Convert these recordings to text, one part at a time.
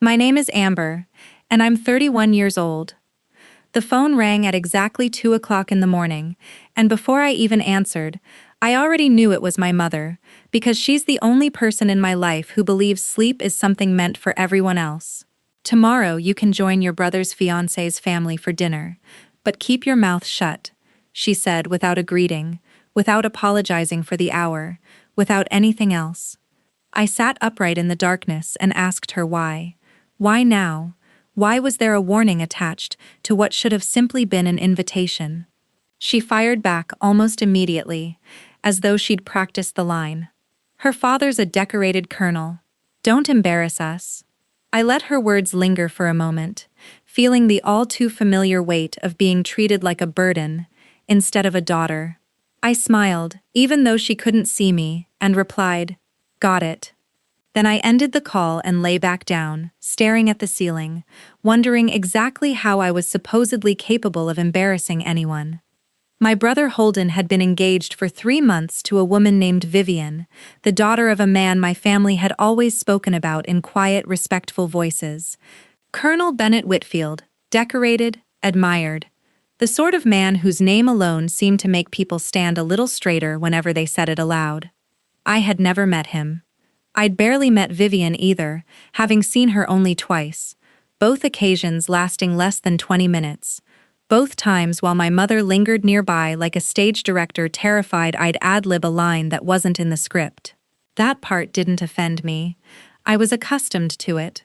My name is Amber, and I'm 31 years old. The phone rang at exactly 2 o'clock in the morning, and before I even answered, I already knew it was my mother, because she's the only person in my life who believes sleep is something meant for everyone else. Tomorrow you can join your brother's fiancé's family for dinner, but keep your mouth shut, she said without a greeting, without apologizing for the hour, without anything else. I sat upright in the darkness and asked her why. Why now? Why was there a warning attached to what should have simply been an invitation? She fired back almost immediately, as though she'd practiced the line. Her father's a decorated colonel. Don't embarrass us. I let her words linger for a moment, feeling the all-too-familiar weight of being treated like a burden instead of a daughter. I smiled, even though she couldn't see me, and replied, "Got it." Then I ended the call and lay back down, staring at the ceiling, wondering exactly how I was supposedly capable of embarrassing anyone. My brother Holden had been engaged for 3 months to a woman named Vivian, the daughter of a man my family had always spoken about in quiet, respectful voices. Colonel Bennett Whitfield, decorated, admired. The sort of man whose name alone seemed to make people stand a little straighter whenever they said it aloud. I had never met him. I'd barely met Vivian either, having seen her only twice, both occasions lasting less than 20 minutes. Both times while my mother lingered nearby like a stage director terrified I'd ad-lib a line that wasn't in the script. That part didn't offend me. I was accustomed to it.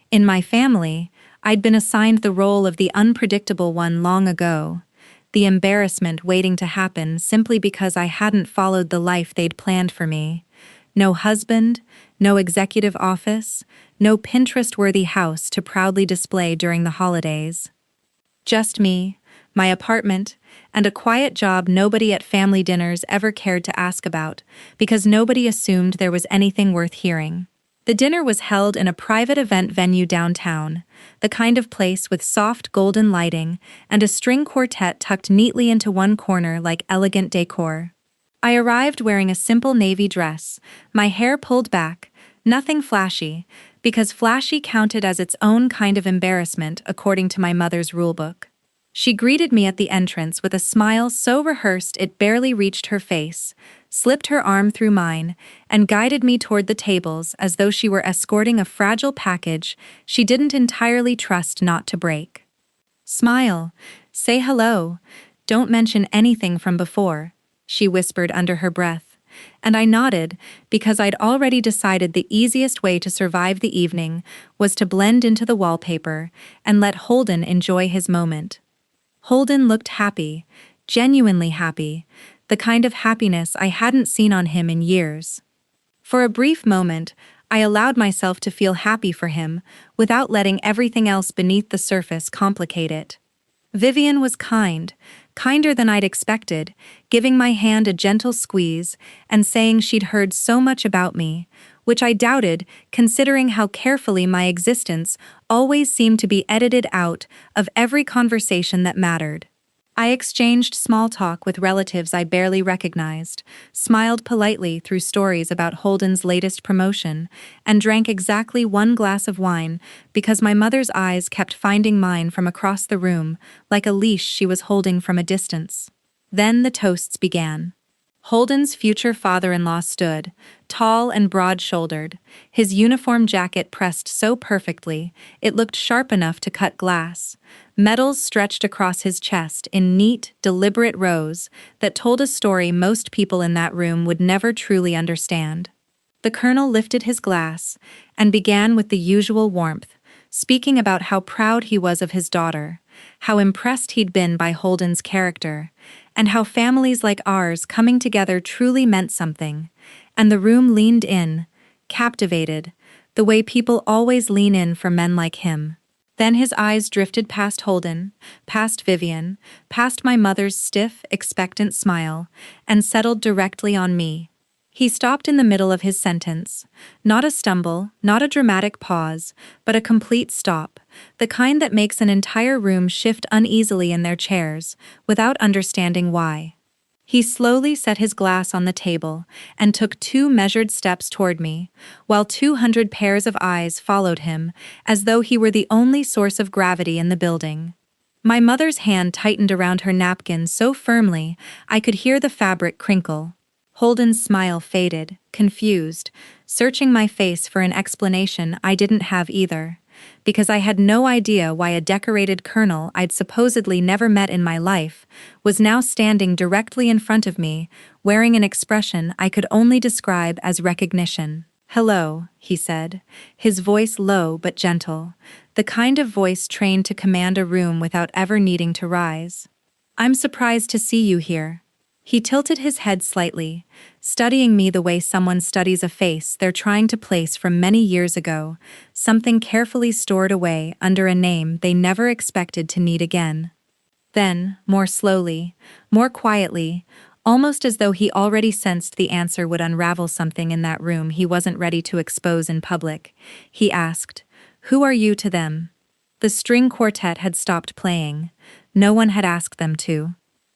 In my family, I'd been assigned the role of the unpredictable one long ago, the embarrassment waiting to happen simply because I hadn't followed the life they'd planned for me. No husband, no executive office, no Pinterest-worthy house to proudly display during the holidays. Just me, my apartment, and a quiet job nobody at family dinners ever cared to ask about, because nobody assumed there was anything worth hearing. The dinner was held in a private event venue downtown, the kind of place with soft golden lighting and a string quartet tucked neatly into one corner like elegant decor. I arrived wearing a simple navy dress, my hair pulled back, nothing flashy, because flashy counted as its own kind of embarrassment according to my mother's rulebook. She greeted me at the entrance with a smile so rehearsed it barely reached her face, slipped her arm through mine, and guided me toward the tables as though she were escorting a fragile package she didn't entirely trust not to break. "Smile, say hello, don't mention anything from before," she whispered under her breath, and I nodded because I'd already decided the easiest way to survive the evening was to blend into the wallpaper and let Holden enjoy his moment. Holden looked happy, genuinely happy, the kind of happiness I hadn't seen on him in years. For a brief moment, I allowed myself to feel happy for him without letting everything else beneath the surface complicate it. Vivian was kind, kinder than I'd expected, giving my hand a gentle squeeze and saying she'd heard so much about me, which I doubted considering how carefully my existence always seemed to be edited out of every conversation that mattered. I exchanged small talk with relatives I barely recognized, smiled politely through stories about Holden's latest promotion, and drank exactly 1 glass of wine because my mother's eyes kept finding mine from across the room, like a leash she was holding from a distance. Then the toasts began. Holden's future father-in-law stood, tall and broad-shouldered, his uniform jacket pressed so perfectly it looked sharp enough to cut glass, medals stretched across his chest in neat, deliberate rows that told a story most people in that room would never truly understand. The colonel lifted his glass and began with the usual warmth, speaking about how proud he was of his daughter, how impressed he'd been by Holden's character, and how families like ours coming together truly meant something, and the room leaned in, captivated, the way people always lean in for men like him. Then his eyes drifted past Holden, past Vivian, past my mother's stiff, expectant smile, and settled directly on me. He stopped in the middle of his sentence. Not a stumble, not a dramatic pause, but a complete stop, the kind that makes an entire room shift uneasily in their chairs, without understanding why. He slowly set his glass on the table and took 2 measured steps toward me, while 200 pairs of eyes followed him, as though he were the only source of gravity in the building. My mother's hand tightened around her napkin so firmly I could hear the fabric crinkle. Holden's smile faded, confused, searching my face for an explanation I didn't have either, because I had no idea why a decorated colonel I'd supposedly never met in my life was now standing directly in front of me, wearing an expression I could only describe as recognition. "Hello," he said, his voice low but gentle, the kind of voice trained to command a room without ever needing to rise. "I'm surprised to see you here." He tilted his head slightly, studying me the way someone studies a face they're trying to place from many years ago, something carefully stored away under a name they never expected to need again. Then, more slowly, more quietly, almost as though he already sensed the answer would unravel something in that room he wasn't ready to expose in public, he asked, "Who are you to them?" The string quartet had stopped playing. No one had asked them to.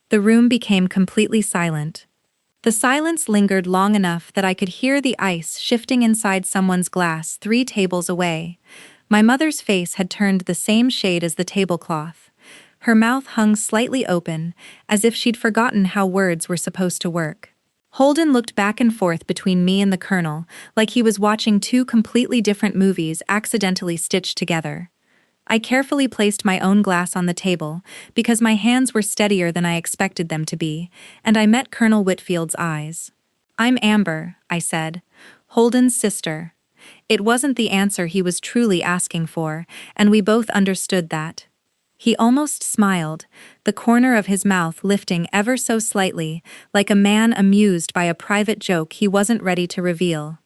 The room became completely silent. The silence lingered long enough that I could hear the ice shifting inside someone's glass 3 tables away. My mother's face had turned the same shade as the tablecloth. Her mouth hung slightly open, as if she'd forgotten how words were supposed to work. Holden looked back and forth between me and the colonel, like he was watching 2 completely different movies accidentally stitched together. I carefully placed my own glass on the table, because my hands were steadier than I expected them to be, and I met Colonel Whitfield's eyes. "I'm Amber," I said, "Holden's sister." It wasn't the answer he was truly asking for, and we both understood that. He almost smiled, the corner of his mouth lifting ever so slightly, like a man amused by a private joke he wasn't ready to reveal.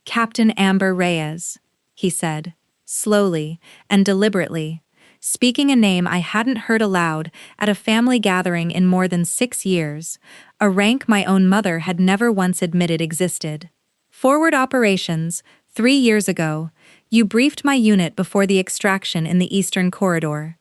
"Captain Amber Reyes," he said, slowly and deliberately, speaking a name I hadn't heard aloud at a family gathering in more than 6 years, a rank my own mother had never once admitted existed. "Forward operations, 3 years ago, you briefed my unit before the extraction in the Eastern Corridor.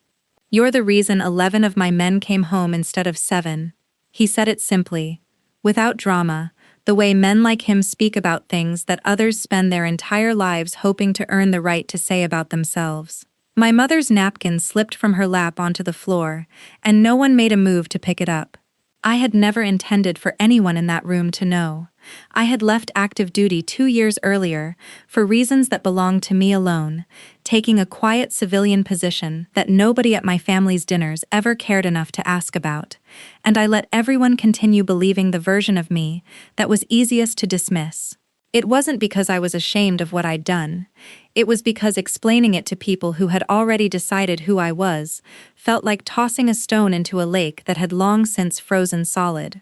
You're the reason 11 of my men came home instead of 7. He said it simply, without drama, the way men like him speak about things that others spend their entire lives hoping to earn the right to say about themselves. My mother's napkin slipped from her lap onto the floor, and no one made a move to pick it up. I had never intended for anyone in that room to know. I had left active duty 2 years earlier, for reasons that belonged to me alone, taking a quiet civilian position that nobody at my family's dinners ever cared enough to ask about, and I let everyone continue believing the version of me that was easiest to dismiss. It wasn't because I was ashamed of what I'd done. It was because explaining it to people who had already decided who I was felt like tossing a stone into a lake that had long since frozen solid.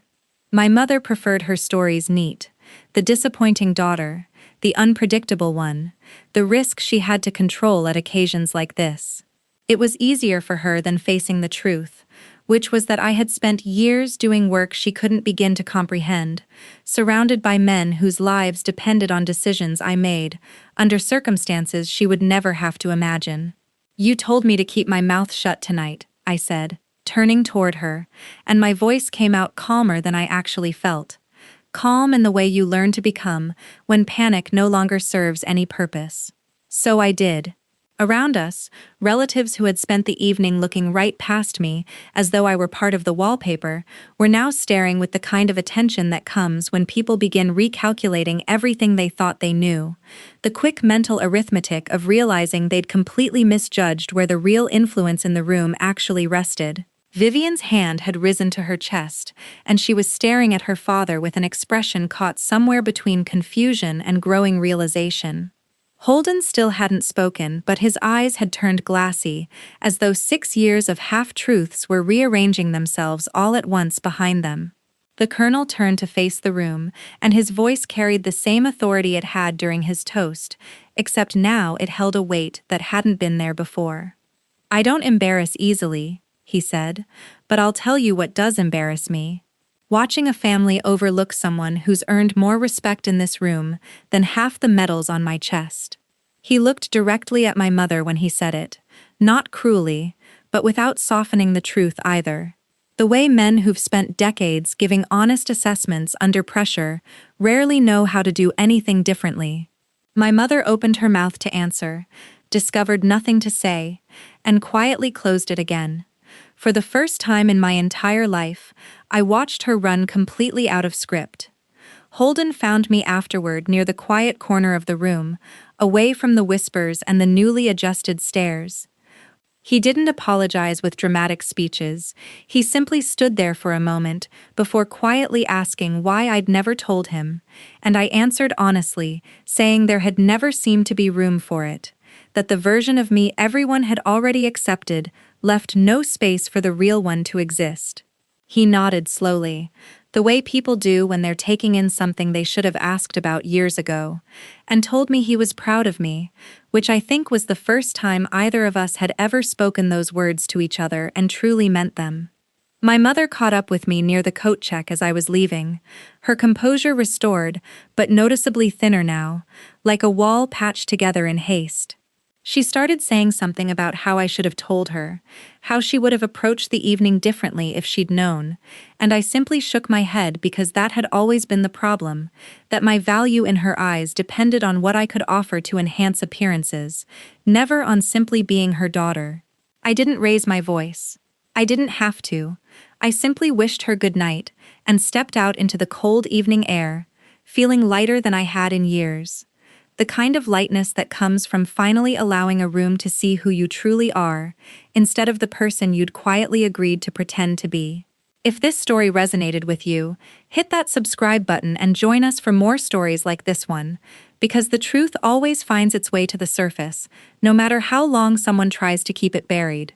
My mother preferred her stories neat: the disappointing daughter, the unpredictable one, the risk she had to control at occasions like this. It was easier for her than facing the truth, which was that I had spent years doing work she couldn't begin to comprehend, surrounded by men whose lives depended on decisions I made, under circumstances she would never have to imagine. "You told me to keep my mouth shut tonight," I said, turning toward her, and my voice came out calmer than I actually felt. Calm in the way you learn to become when panic no longer serves any purpose. So I did. Around us, relatives who had spent the evening looking right past me, as though I were part of the wallpaper, were now staring with the kind of attention that comes when people begin recalculating everything they thought they knew, the quick mental arithmetic of realizing they'd completely misjudged where the real influence in the room actually rested. Vivian's hand had risen to her chest, and she was staring at her father with an expression caught somewhere between confusion and growing realization. Holden still hadn't spoken, but his eyes had turned glassy, as though 6 years of half-truths were rearranging themselves all at once behind them. The colonel turned to face the room, and his voice carried the same authority it had during his toast, except now it held a weight that hadn't been there before. "I don't embarrass easily," he said, "but I'll tell you what does embarrass me. Watching a family overlook someone who's earned more respect in this room than half the medals on my chest." He looked directly at my mother when he said it, not cruelly, but without softening the truth either. The way men who've spent decades giving honest assessments under pressure rarely know how to do anything differently. My mother opened her mouth to answer, discovered nothing to say, and quietly closed it again. For the first time in my entire life, I watched her run completely out of script. Holden found me afterward near the quiet corner of the room, away from the whispers and the newly adjusted stares. He didn't apologize with dramatic speeches. He simply stood there for a moment before quietly asking why I'd never told him, and I answered honestly, saying there had never seemed to be room for it, that the version of me everyone had already accepted left no space for the real one to exist. He nodded slowly, the way people do when they're taking in something they should have asked about years ago, and told me he was proud of me, which I think was the first time either of us had ever spoken those words to each other and truly meant them. My mother caught up with me near the coat check as I was leaving, her composure restored, but noticeably thinner now, like a wall patched together in haste. She started saying something about how I should have told her, how she would have approached the evening differently if she'd known, and I simply shook my head because that had always been the problem, that my value in her eyes depended on what I could offer to enhance appearances, never on simply being her daughter. I didn't raise my voice. I didn't have to. I simply wished her good night and stepped out into the cold evening air, feeling lighter than I had in years. The kind of lightness that comes from finally allowing a room to see who you truly are, instead of the person you'd quietly agreed to pretend to be. If this story resonated with you, hit that subscribe button and join us for more stories like this one, because the truth always finds its way to the surface, no matter how long someone tries to keep it buried.